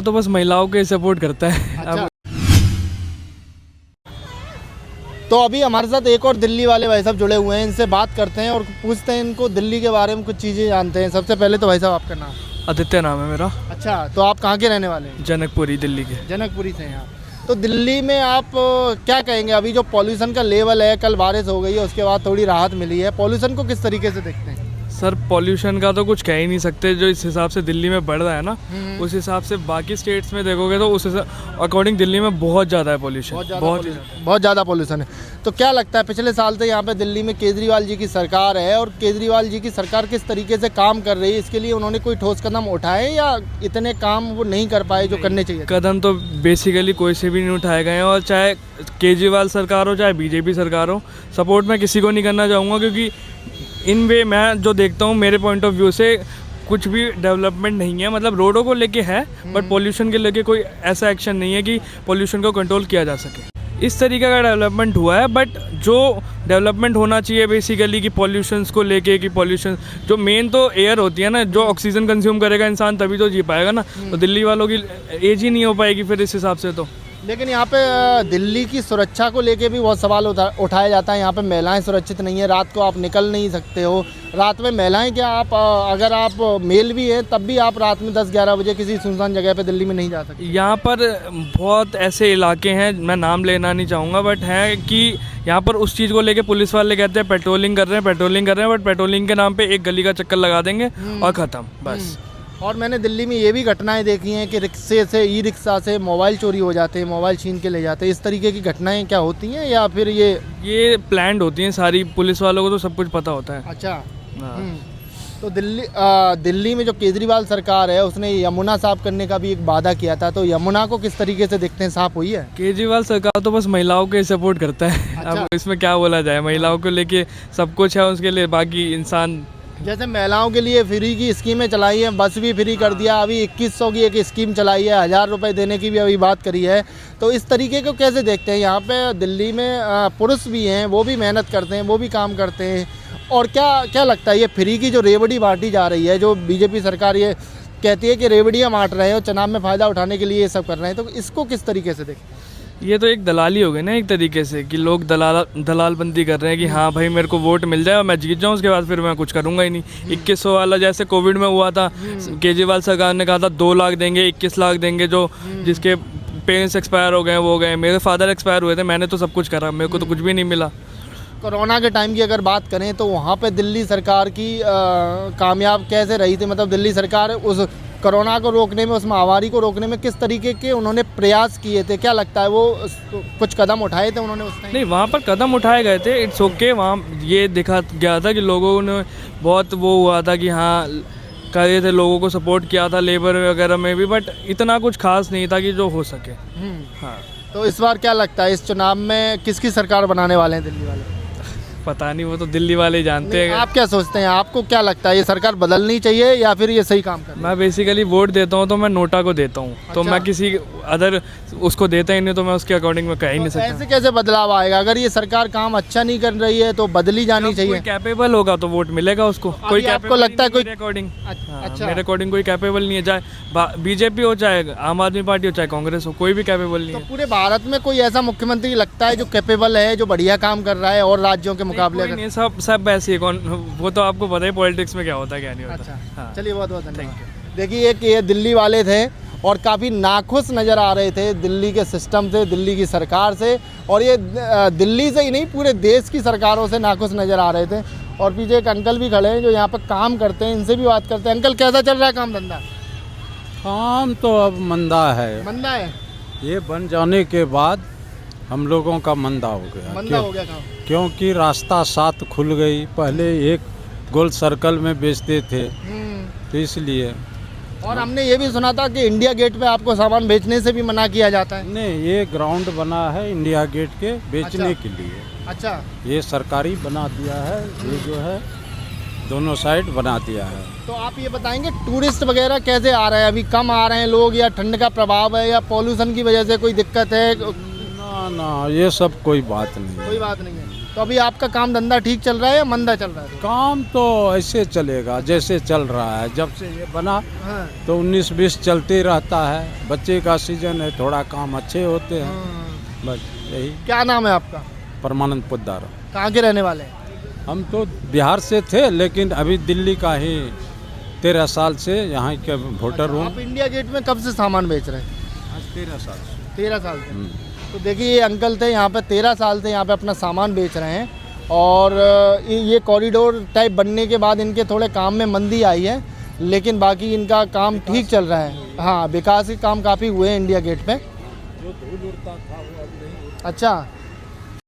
तो बस महिलाओं के सपोर्ट करता है। अच्छा। तो अभी हमारे साथ एक और दिल्ली वाले भाई साहब जुड़े हुए हैं, इनसे बात करते हैं और पूछते हैं इनको दिल्ली के बारे में कुछ चीज़ें जानते हैं। सबसे पहले तो भाई साहब आपका नाम? आदित्य नाम है मेरा। अच्छा, तो आप कहाँ के रहने वाले हैं? जनकपुरी दिल्ली के। जनकपुरी से यहाँ। तो दिल्ली में आप क्या कहेंगे, अभी जो पॉल्यूशन का लेवल है, कल बारिश हो गई है उसके बाद थोड़ी राहत मिली है, पॉल्यूशन को किस तरीके से देखते हैं? सर पॉल्यूशन का तो कुछ कह ही नहीं सकते, जो इस हिसाब से दिल्ली में बढ़ रहा है ना, उस हिसाब से बाकी स्टेट्स में देखोगे तो उस अकॉर्डिंग दिल्ली में बहुत ज़्यादा है पॉल्यूशन। बहुत ज़्यादा पॉल्यूशन है। तो क्या लगता है पिछले साल से यहाँ पे दिल्ली में केजरीवाल जी की सरकार है, और केजरीवाल जी की सरकार किस तरीके से काम कर रही है, इसके लिए उन्होंने कोई ठोस कदम उठाए या इतने काम वो नहीं कर पाए जो करने चाहिए? कदम तो बेसिकली कोई से भी नहीं उठाए गए हैं, और चाहे केजरीवाल सरकार हो चाहे बीजेपी सरकार हो, सपोर्ट मैं किसी को नहीं करना चाहूँगा, क्योंकि इन वे मैं जो देखता हूँ मेरे पॉइंट ऑफ व्यू से कुछ भी डेवलपमेंट नहीं है। मतलब रोडों को लेके है बट पॉल्यूशन के लेके कोई ऐसा एक्शन नहीं है कि पॉल्यूशन को कंट्रोल किया जा सके। इस तरीके का डेवलपमेंट हुआ है, बट जो डेवलपमेंट होना चाहिए बेसिकली कि पॉल्यूशंस को लेके, कि पॉल्यूशन जो मेन तो एयर होती है ना, जो ऑक्सीजन कंज्यूम करेगा इंसान तभी तो जी पाएगा ना। तो दिल्ली वालों की एज ही नहीं हो पाएगी फिर इस हिसाब से। तो लेकिन यहाँ पे दिल्ली की सुरक्षा को लेके भी बहुत सवाल उठाया जाता है। यहाँ पे महिलाएं सुरक्षित नहीं है, रात को आप निकल नहीं सकते हो। रात में महिलाएं क्या, आप अगर आप मेल भी हैं तब भी आप रात में 10-11 बजे किसी सुनसान जगह पे दिल्ली में नहीं जा सकते। यहाँ पर बहुत ऐसे इलाके हैं, मैं नाम लेना नहीं चाहूँगा, बट है कि यहाँ पर उस चीज़ को लेके पुलिस वाले कहते हैं पेट्रोलिंग कर रहे हैं, बट पेट्रोलिंग के नाम पे एक गली का चक्कर लगा देंगे और ख़त्म बस। और मैंने दिल्ली में ये भी घटनाएं देखी हैं कि रिक्शे से, ई रिक्शा से मोबाइल चोरी हो जाते हैं, मोबाइल छीन के ले जाते हैं। इस तरीके की घटनाएं क्या होती हैं या फिर ये प्लान्ड होती हैं सारी? पुलिस वालों को तो सब कुछ पता होता है। अच्छा। तो दिल्ली में जो केजरीवाल सरकार है उसने यमुना साफ करने का भी एक वादा किया था, तो यमुना को किस तरीके से देखते हैं, साफ हुई है? केजरीवाल सरकार तो बस महिलाओं के सपोर्ट करता है। अच्छा। अब इसमें क्या बोला जाए, महिलाओं को लेके सब कुछ है उसके लिए, बाकी इंसान जैसे महिलाओं के लिए फ्री की स्कीमें चलाई हैं, बस भी फ्री कर दिया, अभी 2100 की एक स्कीम चलाई है, 1000 रुपये देने की भी अभी बात करी है। तो इस तरीके को कैसे देखते हैं? यहाँ पे दिल्ली में पुरुष भी हैं, वो भी मेहनत करते हैं, वो भी काम करते हैं, और क्या लगता है ये फ्री की जो रेवड़ी बांटी जा रही है, जो बीजेपी सरकार ये कहती है कि रेवड़ियाँ बांट रहे हैं और चुनाव में फ़ायदा उठाने के लिए ये सब कर रहे हैं, तो इसको किस तरीके से देखते हैं? ये तो एक दलाली हो गई ना एक तरीके से, कि लोग दलालबंदी कर रहे हैं कि हाँ भाई मेरे को वोट मिल जाए और मैं जीत जाऊँ, उसके बाद फिर मैं कुछ करूँगा ही नहीं। 2100 वाला जैसे कोविड में हुआ था, केजरीवाल सरकार ने कहा था 2 लाख देंगे, 21 लाख देंगे, जो जिसके पेरेंट्स एक्सपायर हो गए वो हो गए। मेरे फादर एक्सपायर हुए थे, मैंने तो सब कुछ करा, मेरे को तो कुछ भी नहीं मिला। कोरोना के टाइम की अगर बात करें तो वहाँ पे दिल्ली सरकार की कामयाब कैसे रही थी? मतलब दिल्ली सरकार उस कोरोना को रोकने में, उस महामारी को रोकने में किस तरीके के उन्होंने प्रयास किए थे? क्या लगता है वो कुछ कदम उठाए थे उन्होंने उस टाइम? नहीं, वहाँ पर कदम उठाए गए थे, इट्स ओके। वहाँ ये देखा गया था कि लोगों ने बहुत वो हुआ था कि हाँ कर रहे थे, लोगों को सपोर्ट किया था लेबर वगैरह में भी, बट इतना कुछ खास नहीं था कि जो हो सके। हाँ। तो इस बार क्या लगता है इस चुनाव में किसकी सरकार बनाने वाले हैं दिल्ली वाले? पता नहीं, वो तो दिल्ली वाले ही जानते हैं। आप क्या सोचते हैं, आपको क्या लगता है ये सरकार बदलनी चाहिए या फिर ये सही काम कर रही है? मैं बेसिकली वोट देता हूँ तो मैं नोटा को देता हूँ। तो मैं किसी अदर उसको देता ही नहीं, तो मैं उसके अकॉर्डिंग में कह ही नहीं सकता। ऐसे कैसे बदलाव आएगा? अगर ये सरकार काम अच्छा नहीं कर रही है तो बदली जानी चाहिए। कोई कैपेबल होगा तो वोट मिलेगा उसको। कोई आपको लगता है कोई मेरे अकॉर्डिंग? अच्छा, मेरे अकॉर्डिंग कोई कैपेबल नहीं है, चाहे बीजेपी हो, चाहे आम आदमी पार्टी हो, चाहे कांग्रेस हो, कोई भी कैपेबल नहीं तो है। पूरे भारत में कोई ऐसा मुख्यमंत्री लगता है जो कैपेबल है, जो बढ़िया काम कर रहा है और राज्यों के मुकाबले? सब ऐसे ही, कौन वो तो आपको पता है पॉलिटिक्स में क्या होता है क्या नहीं होता। अच्छा, चलिए बहुत बहुत धन्यवाद। देखिए एक ये दिल्ली वाले थे और काफ़ी नाखुश नज़र आ रहे थे दिल्ली के सिस्टम से, दिल्ली की सरकार से, और ये दिल्ली से ही नहीं पूरे देश की सरकारों से नाखुश नज़र आ रहे थे। और पीछे एक अंकल भी खड़े हैं जो यहाँ पर काम करते हैं, इनसे भी बात करते हैं। अंकल कैसा चल रहा है काम धंधा? काम तो अब मंदा है। मंदा है? ये बन जाने के बाद हम लोगों का मंदा हो गया। मंदा हो गया काम? क्योंकि रास्ता 7 खुल गई, पहले एक गोल सर्कल में बेचते थे, तो इसलिए। और हमने ये भी सुना था कि इंडिया गेट पे आपको सामान बेचने से भी मना किया जाता है। नहीं, ये ग्राउंड बना है इंडिया गेट के बेचने के लिए। अच्छा। ये सरकारी बना दिया है, ये जो है दोनों साइड बना दिया है। तो आप ये बताएंगे टूरिस्ट वगैरह कैसे आ रहे हैं? अभी कम आ रहे हैं लोग, या ठंड का प्रभाव है, या पॉल्यूशन की वजह से कोई दिक्कत है? ना, ये सब कोई बात नहीं है। कोई बात नहीं है। तो अभी आपका काम धंधा ठीक चल रहा है या मंदा चल रहा है? काम तो ऐसे चलेगा जैसे चल रहा है। जब से ये बना हाँ, तो 19-20 चलते रहता है। बच्चे का सीजन है, थोड़ा काम अच्छे होते हैं, हाँ। बस यही। क्या नाम है आपका? परमानंद पोद्दार। कहाँ के रहने वाले हैं? हम तो बिहार से थे, लेकिन अभी दिल्ली का ही 13 साल से यहाँ के वोटर हूँ। आप इंडिया गेट में कब से सामान बेच रहे हैं? आज 13 साल से। 13 साल से। तो देखिए ये अंकल थे यहाँ पे 13 साल से यहाँ पे अपना सामान बेच रहे हैं और ये कॉरिडोर टाइप बनने के बाद इनके थोड़े काम में मंदी आई है, लेकिन बाकी इनका काम ठीक चल रहा है। हाँ, विकास के काम काफ़ी हुए हैं इंडिया गेट पे। जो धूल उड़ता था वो अब नहीं। अच्छा,